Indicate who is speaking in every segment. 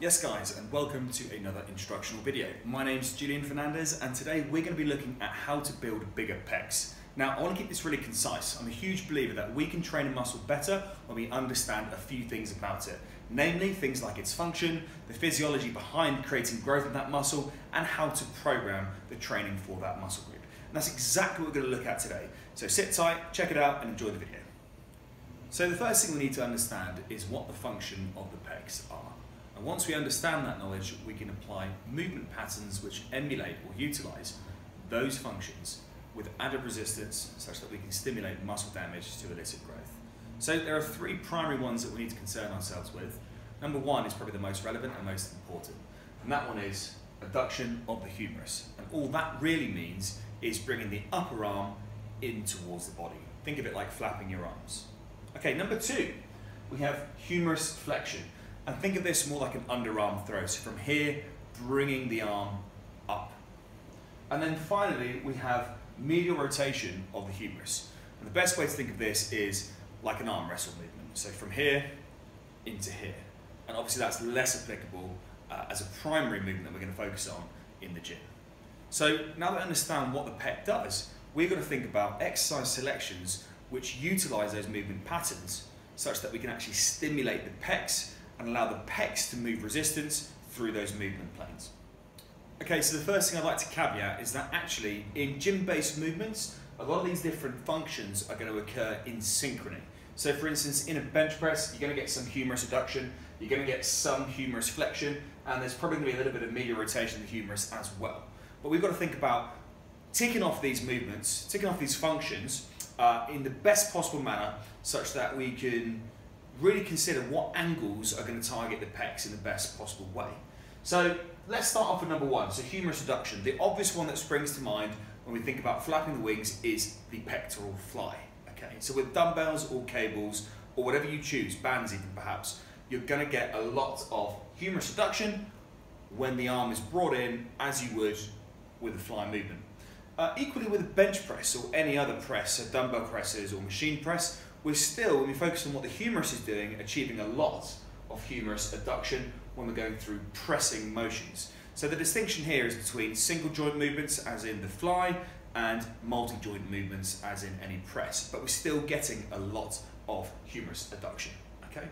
Speaker 1: Yes guys, and welcome to another instructional video. My name's Julian Fernandez and today we're going to be looking at how to build bigger pecs. Now I want to keep this really concise. I'm a huge believer that we can train a muscle better when we understand a few things about it. Namely things like its function, the physiology behind creating growth in that muscle, and how to program the training for that muscle group. And that's exactly what we're going to look at today. So sit tight, check it out and enjoy the video. So the first thing we need to understand is what the function of the pecs are. And once we understand that knowledge, we can apply movement patterns which emulate or utilize those functions with added resistance such that we can stimulate muscle damage to elicit growth. So there are three primary ones that we need to concern ourselves with. Number one is probably the most relevant and most important, and that one is adduction of the humerus. And all that really means is bringing the upper arm in towards the body. Think of it like flapping your arms. Okay, number two, we have humerus flexion. And think of this more like an underarm throw. So from here, bringing the arm up. And then finally, we have medial rotation of the humerus. And the best way to think of this is like an arm wrestle movement. So from here into here. And obviously that's less applicable as a primary movement that we're going to focus on in the gym. So now that I understand what the pec does, we're going to think about exercise selections which utilize those movement patterns such that we can actually stimulate the pecs and allow the pecs to move resistance through those movement planes. Okay, so the first thing I'd like to caveat is that actually in gym-based movements, a lot of these different functions are going to occur in synchrony. So for instance, in a bench press, you're going to get some humerus adduction, you're going to get some humerus flexion, and there's probably going to be a little bit of medial rotation of the humerus as well. But we've got to think about ticking off these movements, ticking off these functions in the best possible manner such that we can really consider what angles are going to target the pecs in the best possible way. So let's start off with number one, so humerus adduction. The obvious one that springs to mind when we think about flapping the wings is the pectoral fly. Okay, so with dumbbells or cables or whatever you choose, bands even perhaps, you're going to get a lot of humerus adduction when the arm is brought in as you would with a fly movement. Equally with a bench press or any other press, so dumbbell presses or machine press, we're still, when we focus on what the humerus is doing, achieving a lot of humerus adduction when we're going through pressing motions. So the distinction here is between single joint movements, as in the fly, and multi-joint movements, as in any press. But we're still getting a lot of humerus adduction. Okay.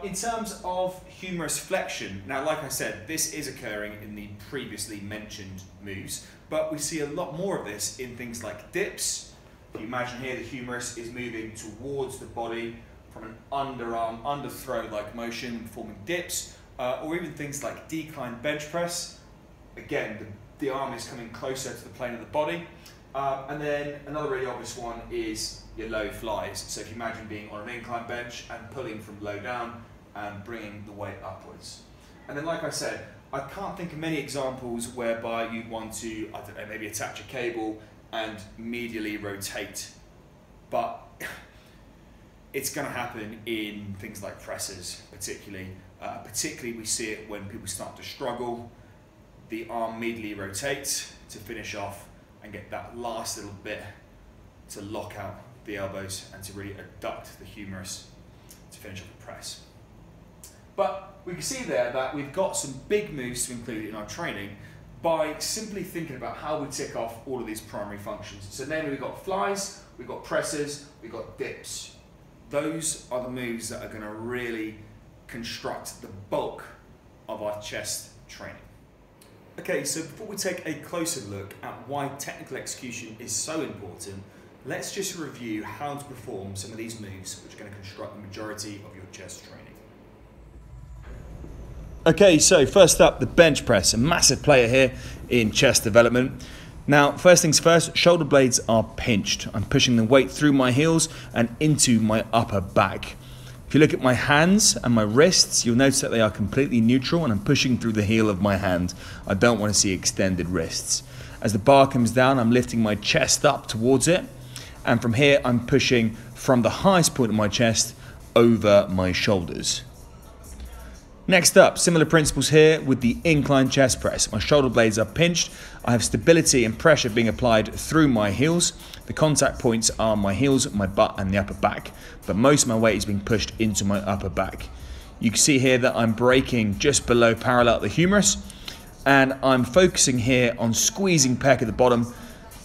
Speaker 1: In terms of humerus flexion, now like I said, this is occurring in the previously mentioned moves, but we see a lot more of this in things like dips. If you imagine here the humerus is moving towards the body from an underarm, underthrow-like motion, forming dips, or even things like decline bench press. Again, the arm is coming closer to the plane of the body. And then another really obvious one is your low flies. So if you imagine being on an incline bench and pulling from low down and bringing the weight upwards. And then like I said, I can't think of many examples whereby you'd want to, I don't know, maybe attach a cable and medially rotate, but it's going to happen in things like presses particularly. Particularly we see it when people start to struggle. The arm medially rotates to finish off and get that last little bit to lock out the elbows and to really adduct the humerus to finish off the press. But we can see there that we've got some big moves to include in our training by simply thinking about how we tick off all of these primary functions. So namely we've got flies, we've got presses, we've got dips. Those are the moves that are going to really construct the bulk of our chest training. Okay, so before we take a closer look at why technical execution is so important, let's just review how to perform some of these moves which are going to construct the majority of your chest training. Okay, so first up, the bench press, a massive player here in chest development. Now, first things first, shoulder blades are pinched. I'm pushing the weight through my heels and into my upper back. If you look at my hands and my wrists, you'll notice that they are completely neutral and I'm pushing through the heel of my hand. I don't want to see extended wrists. As the bar comes down, I'm lifting my chest up towards it. And from here, I'm pushing from the highest point of my chest over my shoulders. Next up, similar principles here with the incline chest press. My shoulder blades are pinched. I have stability and pressure being applied through my heels. The contact points are my heels, my butt and the upper back. But most of my weight is being pushed into my upper back. You can see here that I'm breaking just below parallel at the humerus, and I'm focusing here on squeezing pec at the bottom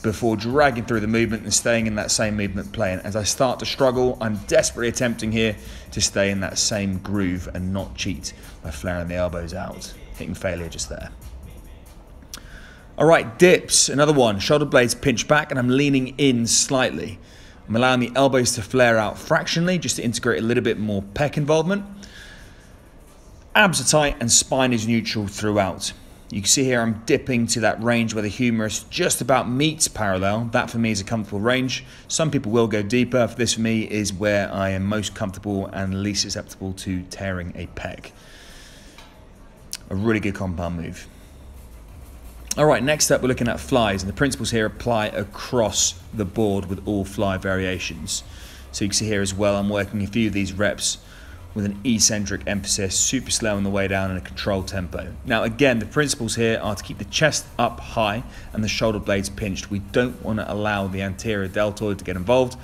Speaker 1: before dragging through the movement and staying in that same movement plane. As I start to struggle, I'm desperately attempting here to stay in that same groove and not cheat by flaring the elbows out, hitting failure just there. All right, dips, another one. Shoulder blades pinch back and I'm leaning in slightly. I'm allowing the elbows to flare out fractionally just to integrate a little bit more pec involvement. Abs are tight and spine is neutral throughout. You can see here I'm dipping to that range where the humerus just about meets parallel. That for me is a comfortable range. Some people will go deeper. This for me is where I am most comfortable and least susceptible to tearing a pec. A really good compound move. All right, next up we're looking at flies, and the principles here apply across the board with all fly variations. So you can see here as well I'm working a few of these reps with an eccentric emphasis, super slow on the way down in a controlled tempo. Now again, the principles here are to keep the chest up high and the shoulder blades pinched. We don't want to allow the anterior deltoid to get involved,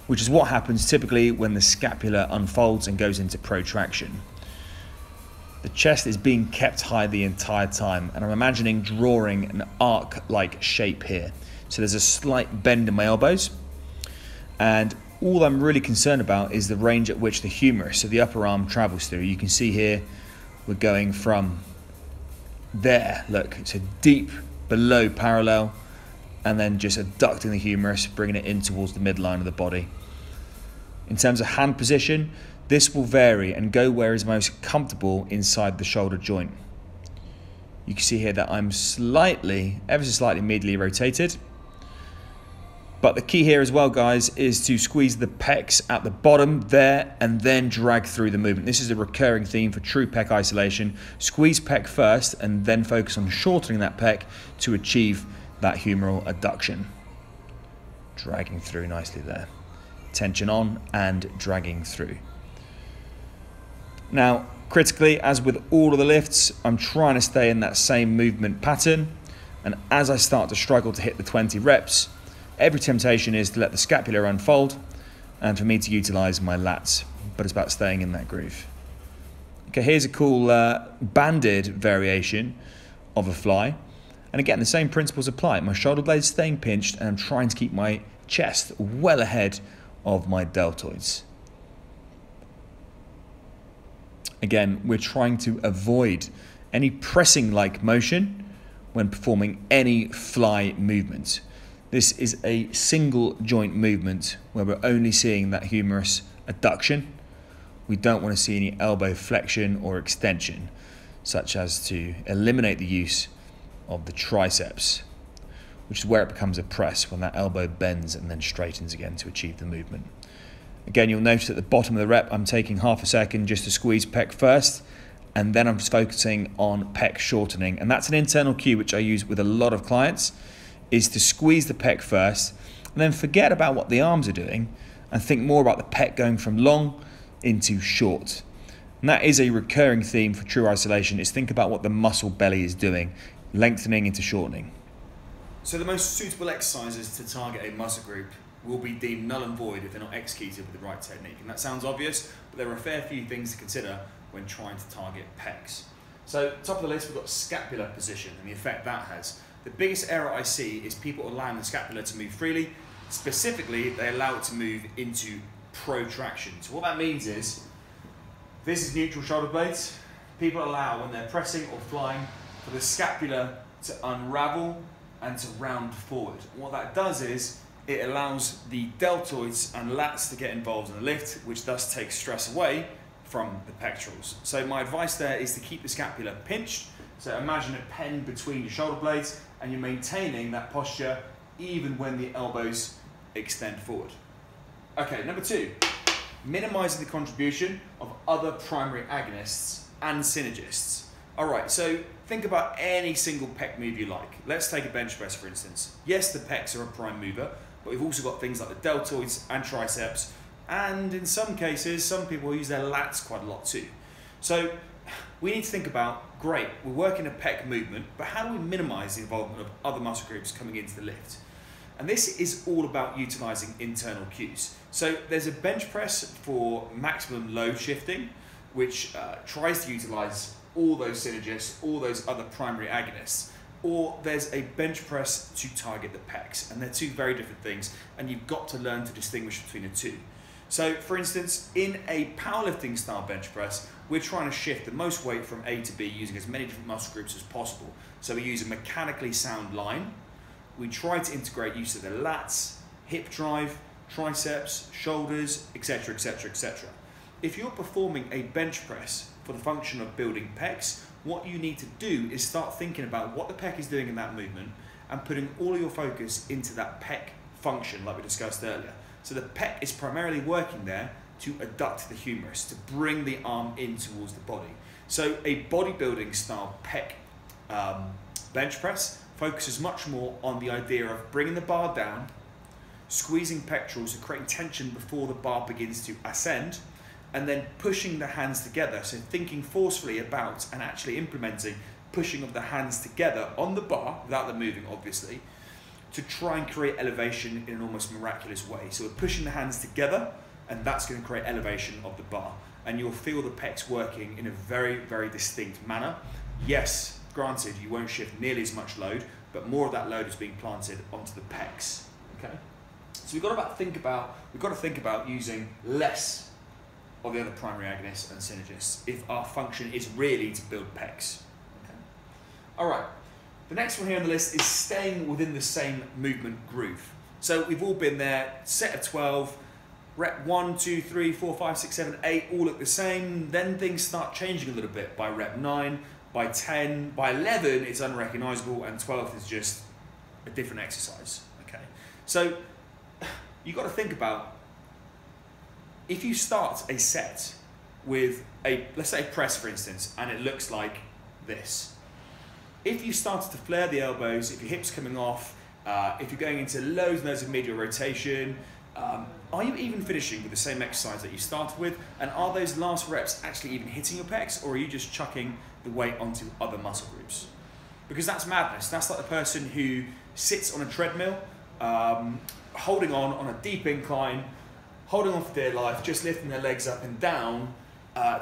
Speaker 1: which is what happens typically when the scapula unfolds and goes into protraction. The chest is being kept high the entire time, and I'm imagining drawing an arc-like shape here. So there's a slight bend in my elbows, and all I'm really concerned about is the range at which the humerus, so the upper arm, travels through. You can see here we're going from there, look, so deep below parallel, and then just adducting the humerus, bringing it in towards the midline of the body. In terms of hand position, this will vary and go where is most comfortable inside the shoulder joint. You can see here that I'm ever so slightly medially rotated. But the key here as well, guys, is to squeeze the pecs at the bottom there and then drag through the movement. This is a recurring theme for true pec isolation. Squeeze pec first and then focus on shortening that pec to achieve that humeral adduction. Dragging through nicely there. Tension on and dragging through. Now, critically, as with all of the lifts, I'm trying to stay in that same movement pattern. And as I start to struggle to hit the 20 reps, every temptation is to let the scapula unfold and for me to utilize my lats, but it's about staying in that groove. Okay, here's a cool banded variation of a fly. And again, the same principles apply. My shoulder blades staying pinched and I'm trying to keep my chest well ahead of my deltoids. Again, we're trying to avoid any pressing-like motion when performing any fly movement. This is a single joint movement where we're only seeing that humerus adduction. We don't want to see any elbow flexion or extension, such as to eliminate the use of the triceps, which is where it becomes a press when that elbow bends and then straightens again to achieve the movement. Again, you'll notice at the bottom of the rep, I'm taking half a second just to squeeze pec first, and then I'm focusing on pec shortening. And that's an internal cue which I use with a lot of clients, is to squeeze the pec first, and then forget about what the arms are doing, and think more about the pec going from long into short. And that is a recurring theme for true isolation, is think about what the muscle belly is doing, lengthening into shortening.
Speaker 2: So the most suitable exercises to target a muscle group will be deemed null and void if they're not executed with the right technique. And that sounds obvious, but there are a fair few things to consider when trying to target pecs. So top of the list, we've got scapular position and the effect that has. The biggest error I see is people allowing the scapula to move freely. Specifically, they allow it to move into protraction. So what that means is, this is neutral shoulder blades. People allow, when they're pressing or flying, for the scapula to unravel and to round forward. What that does is, it allows the deltoids and lats to get involved in the lift, which thus takes stress away from the pectorals. So my advice there is to keep the scapula pinched. So imagine a pen between your shoulder blades and you're maintaining that posture even when the elbows extend forward. Okay, number two, minimizing the contribution of other primary agonists and synergists. All right, so think about any single pec move you like. Let's take a bench press, for instance. Yes, the pecs are a prime mover, but we've also got things like the deltoids and triceps, and in some cases, some people use their lats quite a lot too. So we need to think about, great, we're working a pec movement, but how do we minimize the involvement of other muscle groups coming into the lift? And this is all about utilizing internal cues. So there's a bench press for maximum load shifting,
Speaker 1: which tries to utilize all those synergists, all those other primary agonists, or there's a bench press to target the pecs, and they're two very different things, and you've got to learn to distinguish between the two. So for instance, in a powerlifting style bench press, we're trying to shift the most weight from A to B using as many different muscle groups as possible. So we use a mechanically sound line. We try to integrate use of the lats, hip drive, triceps, shoulders, etc, etc, etc. If you're performing a bench press for the function of building pecs, what you need to do is start thinking about what the pec is doing in that movement and putting all of your focus into that pec function like we discussed earlier. So the pec is primarily working there to adduct the humerus, to bring the arm in towards the body. So a bodybuilding style pec bench press focuses much more on the idea of bringing the bar down, squeezing pectorals and creating tension before the bar begins to ascend, and then pushing the hands together, so thinking forcefully about and actually implementing pushing of the hands together on the bar, without them moving obviously, to try and create elevation in an almost miraculous way. So we're pushing the hands together, and that's going to create elevation of the bar. And you'll feel the pecs working in a very, very distinct manner. Yes, granted, you won't shift nearly as much load, but more of that load is being planted onto the pecs, okay? So we've got to think about using less of the other primary agonists and synergists if our function is really to build pecs. Okay. All right, the next one here on the list is staying within the same movement groove. So we've all been there, set of 12, rep 1, 2, 3, 4, 5, 6, 7, 8, all look the same. Then things start changing a little bit by rep 9, by 10, by 11 it's unrecognizable, and 12th is just a different exercise, okay? So you've got to think about, if you start a set with a, let's say a press for instance, and it looks like this. If you started to flare the elbows, if your hips coming off, if you're going into loads and loads of medial rotation, are you even finishing with the same exercise that you started with? And are those last reps actually even hitting your pecs, or are you just chucking the weight onto other muscle groups? Because that's madness. That's like the person who sits on a treadmill, holding on a deep incline, holding on for dear life, just lifting their legs up and down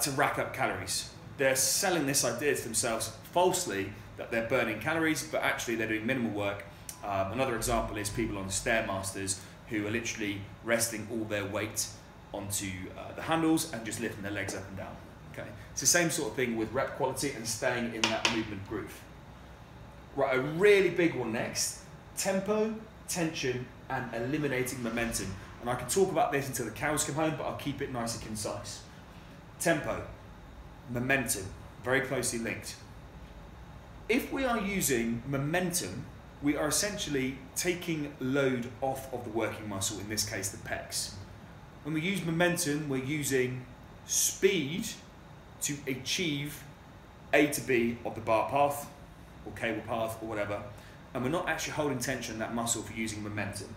Speaker 1: to rack up calories. They're selling this idea to themselves falsely that they're burning calories, but actually they're doing minimal work. Another example is people on Stairmasters who are literally resting all their weight onto the handles and just lifting their legs up and down. Okay, it's the same sort of thing with rep quality and staying in that movement groove. Right, a really big one next: tempo, tension, and eliminating momentum. And I can talk about this until the cows come home, but I'll keep it nice and concise. Tempo, momentum, very closely linked. If we are using momentum, we are essentially taking load off of the working muscle, in this case the pecs. When we use momentum, we're using speed to achieve A to B of the bar path, or cable path, or whatever, and we're not actually holding tension in that muscle for using momentum.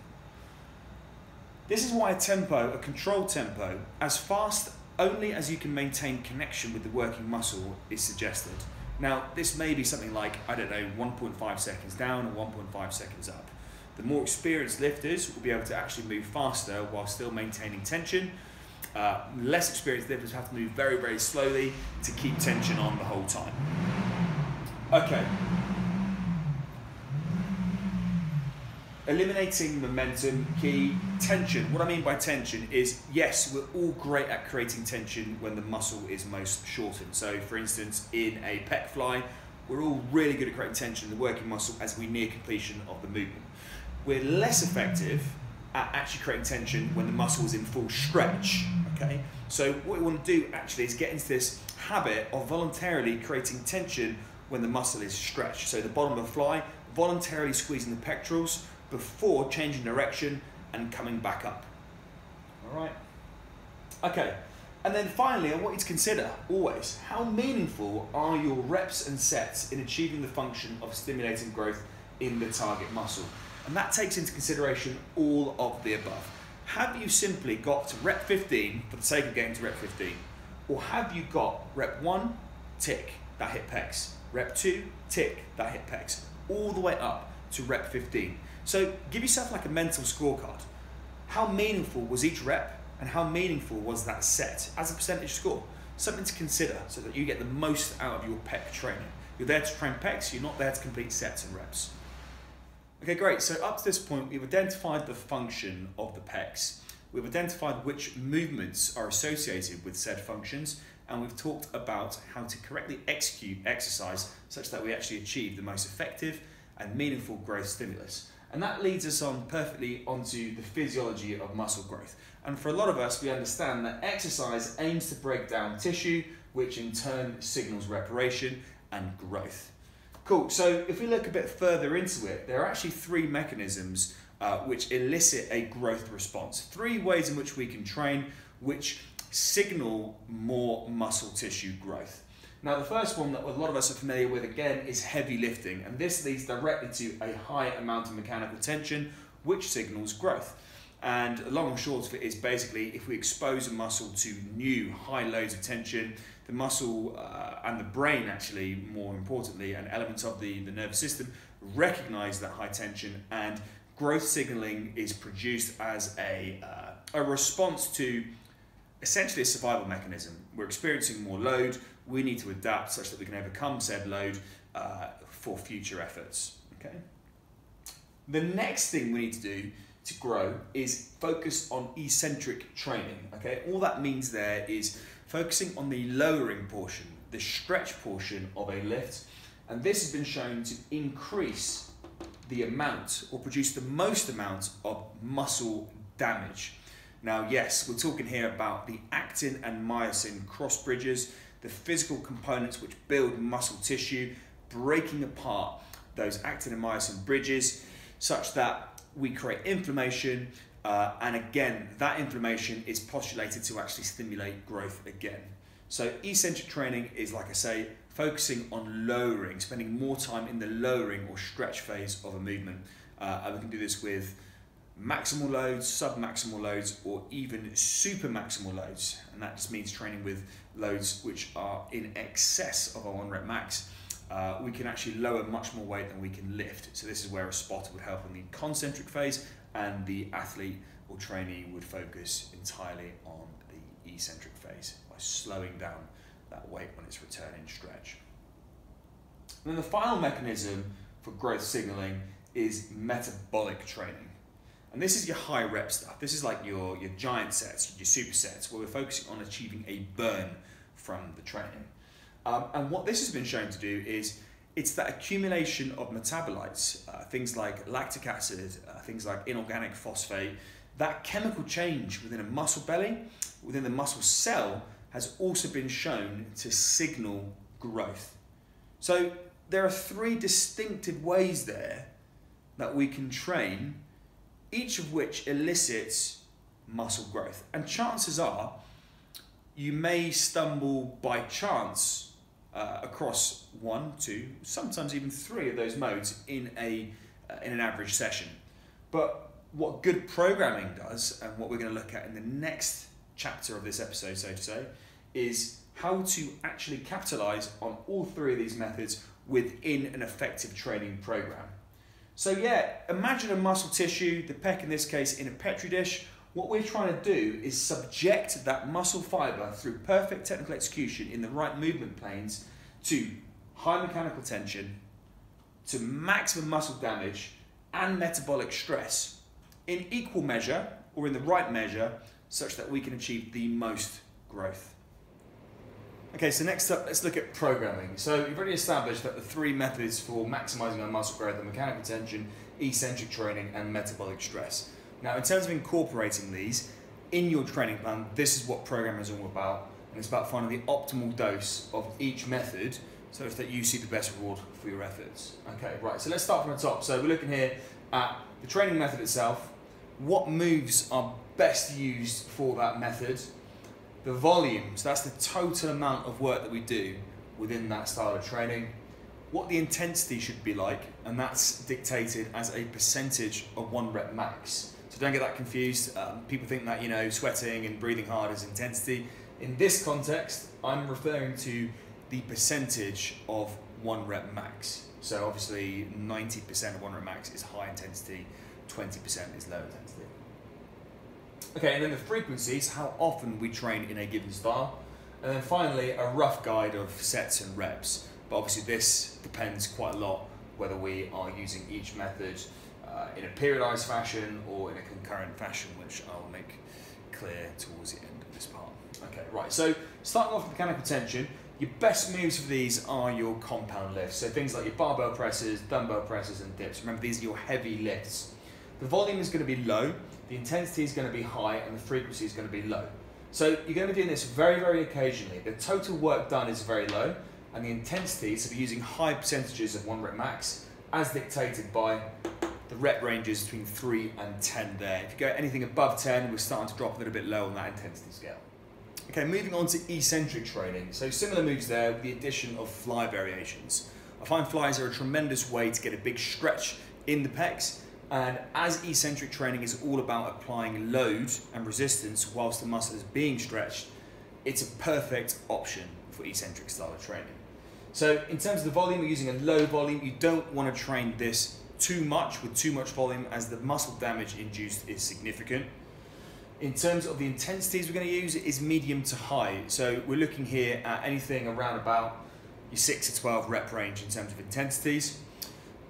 Speaker 1: This is why a tempo, a controlled tempo, as fast only as you can maintain connection with the working muscle is suggested. Now, this may be something like, I don't know, 1.5 seconds down or 1.5 seconds up. The more experienced lifters will be able to actually move faster while still maintaining tension. Less experienced lifters have to move very, very slowly to keep tension on the whole time. Okay. Eliminating momentum, key. Tension. What I mean by tension is, yes, we're all great at creating tension when the muscle is most shortened. So for instance, in a pec fly, we're all really good at creating tension in the working muscle as we near completion of the movement. We're less effective at actually creating tension when the muscle is in full stretch, okay? So what we want to do actually is get into this habit of voluntarily creating tension when the muscle is stretched. So the bottom of the fly, voluntarily squeezing the pectorals before changing direction and coming back up. All right. Okay. And then finally, I want you to consider always, how meaningful are your reps and sets in achieving the function of stimulating growth in the target muscle? And that takes into consideration all of the above. Have you simply got to rep 15 for the sake of getting to rep 15? Or have you got rep 1, tick, that hit pecs, rep 2, tick, that hit pecs, all the way up to rep 15? So give yourself like a mental scorecard. How meaningful was each rep and how meaningful was that set as a percentage score? something to consider so that you get the most out of your pec training. You're there to train pecs, you're not there to complete sets and reps. Okay, great. So up to this point, we've identified the function of the pecs. We've identified which movements are associated with said functions, and we've talked about how to correctly execute exercise such that we actually achieve the most effective and meaningful growth stimulus. And that leads us on perfectly onto the physiology of muscle growth. And for a lot of us, we understand that exercise aims to break down tissue, which in turn signals reparation and growth. Cool, so if we look a bit further into it, there are actually three mechanisms which elicit a growth response. Three ways in which we can train which signal more muscle tissue growth. Now the first one that a lot of us are familiar with again is heavy lifting, and this leads directly to a high amount of mechanical tension which signals growth. And long and short of it is basically if we expose a muscle to new high loads of tension, the muscle and the brain actually, more importantly, and elements of the nervous system recognize that high tension, and growth signaling is produced as a response to essentially a survival mechanism. We're experiencing more load, we need to adapt such that we can overcome said load for future efforts. Okay. The next thing we need to do to grow is focus on eccentric training. Okay, all that means there is focusing on the lowering portion, the stretch portion of a lift, and this has been shown to increase the amount or produce the most amount of muscle damage. Now, yes, we're talking here about the actin and myosin cross bridges, the physical components which build muscle tissue, breaking apart those actin and myosin bridges such that we create inflammation, and again, that inflammation is postulated to actually stimulate growth again. So eccentric training is, like I say, focusing on lowering, spending more time in the lowering or stretch phase of a movement. And we can do this with maximal loads, sub-maximal loads, or even super maximal loads. And that just means training with loads which are in excess of our 1 rep max. We can actually lower much more weight than we can lift. So this is where a spotter would help in the concentric phase, and the athlete or trainee would focus entirely on the eccentric phase by slowing down that weight when it's returning stretch. And then the final mechanism for growth signaling is metabolic training. And this is your high rep stuff. This is like your giant sets, your supersets, where we're focusing on achieving a burn from the training. And what this has been shown to do is it's that accumulation of metabolites, things like lactic acid, things like inorganic phosphate, that chemical change within a muscle belly, within the muscle cell, has also been shown to signal growth. So there are three distinctive ways there that we can train, each of which elicits muscle growth. And chances are you may stumble by chance across 1, 2, sometimes even 3 of those modes in an average session. But what good programming does, and what we're going to look at in the next chapter of this episode, so to say, is how to actually capitalize on all 3 of these methods within an effective training program. So yeah, imagine a muscle tissue, the pec in this case, in a petri dish. What we're trying to do is subject that muscle fiber through perfect technical execution in the right movement planes to high mechanical tension, to maximum muscle damage and metabolic stress in equal measure or in the right measure such that we can achieve the most growth. Okay, so next up, let's look at programming. So we've already established that the 3 methods for maximizing our muscle growth are mechanical tension, eccentric training, and metabolic stress. Now, in terms of incorporating these in your training plan, this is what programming is all about, and it's about finding the optimal dose of each method so that you see the best reward for your efforts. Okay, right, so let's start from the top. So we're looking here at the training method itself, what moves are best used for that method, the volumes, that's the total amount of work that we do within that style of training, what the intensity should be like, and that's dictated as a percentage of 1 rep max. So don't get that confused. People think that, you know, sweating and breathing hard is intensity. In this context, I'm referring to the percentage of 1 rep max. So obviously 90% of 1 rep max is high intensity, 20% is low intensity. Okay, and then the frequencies, how often we train in a given style.
Speaker 2: And then finally, a rough guide of sets and reps. But obviously this depends quite a lot whether we are using each method in a periodized fashion or in a concurrent fashion, which I'll make clear towards the end of this part. Okay, right, so starting off with mechanical tension, your best moves for these are your compound lifts. So things like your barbell presses, dumbbell presses and dips. Remember, these are your heavy lifts. The volume is going to be low, the intensity is going to be high, and the frequency is going to be low. So you're going to be doing this very, very occasionally. The total work done is very low, and the intensity, so we're using high percentages of 1 rep max, as dictated by the rep ranges between 3 and 10 there. If you go anything above 10, we're starting to drop a little bit low on that intensity scale. Okay, moving on to eccentric training. So similar moves there with the addition of fly variations. I find flies are a tremendous way to get a big stretch in the pecs, and as eccentric training is all about applying load and resistance whilst the muscle is being stretched, it's a perfect option for eccentric style of training. So in terms of the volume, we're using a low volume. You don't want to train this too much with too much volume, as the muscle damage induced is significant. In terms of the intensities we're going to use, it is medium to high. So we're looking here at anything around about your 6 to 12 rep range in terms of intensities.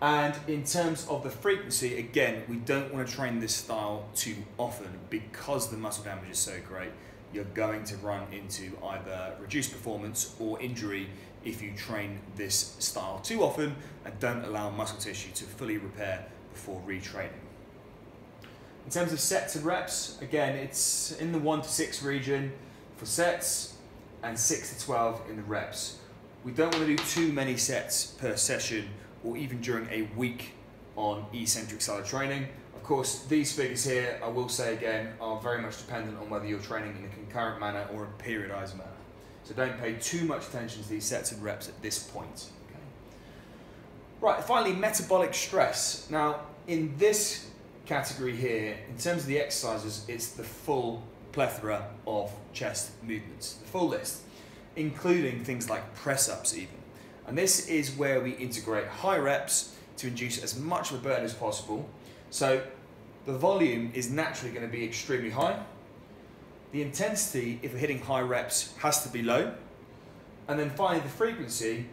Speaker 2: And in terms of the frequency, again, we don't want to train this style too often because the muscle damage is so great. You're going to run into either reduced performance or injury if you train this style too often and don't allow muscle tissue to fully repair before retraining. In terms of sets and reps, again, it's in the 1 to 6 region for sets and 6 to 12 in the reps. We don't want to do too many sets per session or even during a week on eccentric style of training. Of course, these figures here, I will say again, are very much dependent on whether you're training in a concurrent manner or a periodized manner. So don't pay too much attention to these sets and reps at this point. Okay. Right, finally, metabolic stress. Now, in this category here, in terms of the exercises, it's the full plethora of chest movements, the full list, including things like press-ups even. And this is where we integrate high reps to induce as much of a burn as possible. So the volume is naturally going to be extremely high. The intensity, if we're hitting high reps, has to be low. And then finally, the frequency,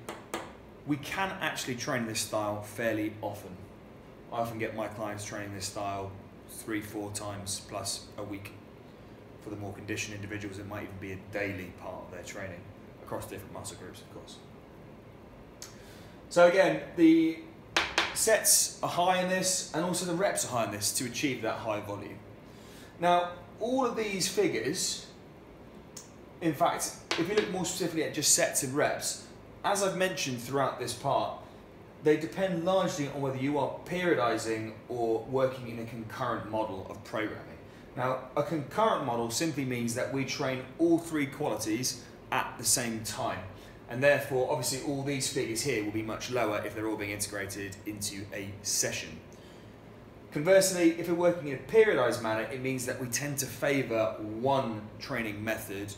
Speaker 2: we can actually train this style fairly often. I often get my clients training this style 3-4 times plus a week. For the more conditioned individuals, it might even be a daily part of their training across different muscle groups, of course. So again, the sets are high in this, and also the reps are high in this to achieve that high volume. Now, all of these figures, in fact, if you look more specifically at just sets and reps, as I've mentioned throughout this part, they depend largely on whether you are periodizing or working in a concurrent model of programming. Now, a concurrent model simply means that we train all 3 qualities at the same time. And therefore, obviously, all these figures here will be much lower if they're all being integrated into a session. Conversely, if we're working in a periodized manner, it means that we tend to favor one training method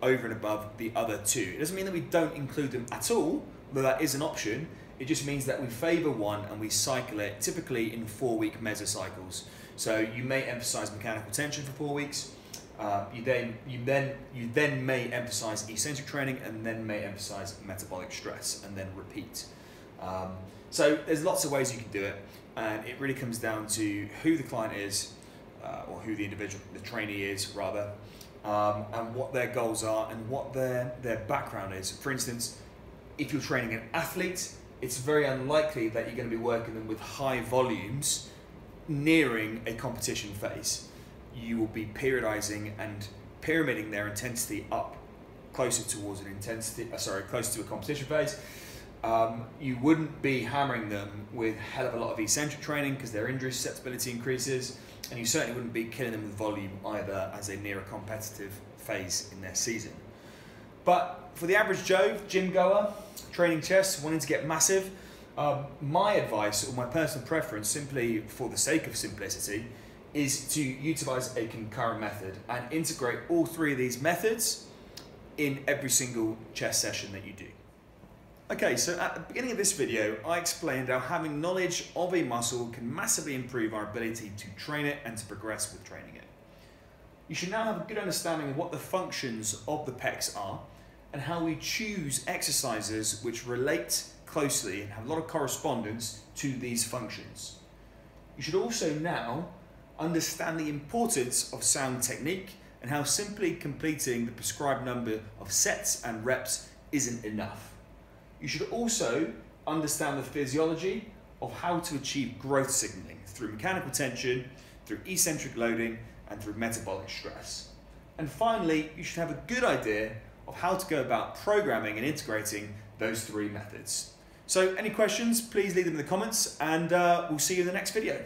Speaker 2: over and above the other 2. It doesn't mean that we don't include them at all, though that is an option. It just means that we favor one and we cycle it, typically in 4-week mesocycles. So you may emphasize mechanical tension for 4 weeks. You then may emphasize eccentric training, and then may emphasize metabolic stress, and then repeat. So there's lots of ways you can do it, and it really comes down to who the client is, or who the individual, the trainee is rather, and what their goals are and what their background is. For instance, if you're training an athlete, it's very unlikely that you're going to be working them with high volumes nearing a competition phase. You will be periodizing and pyramiding their intensity up closer towards closer to a competition phase. You wouldn't be hammering them with a hell of a lot of eccentric training because their injury susceptibility increases, and you certainly wouldn't be killing them with volume either as they near a competitive phase in their season. But for the average Joe, gym goer, training chest, wanting to get massive, my advice or my personal preference, simply for the sake of simplicity, is to utilize a concurrent method and integrate all 3 of these methods in every single chest session that you do. Okay, so at the beginning of this video, I explained how having knowledge of a muscle can massively improve our ability to train it and to progress with training it. You should now have a good understanding of what the functions of the pecs are,
Speaker 1: and how we choose exercises which relate closely and have a lot of correspondence to these functions. You should also now understand the importance of sound technique and how simply completing the prescribed number of sets and reps isn't enough. You should also understand the physiology of how to achieve growth signaling through mechanical tension, through eccentric loading, and through metabolic stress. And finally, you should have a good idea of how to go about programming and integrating those three methods. So any questions, please leave them in the comments, and we'll see you in the next video.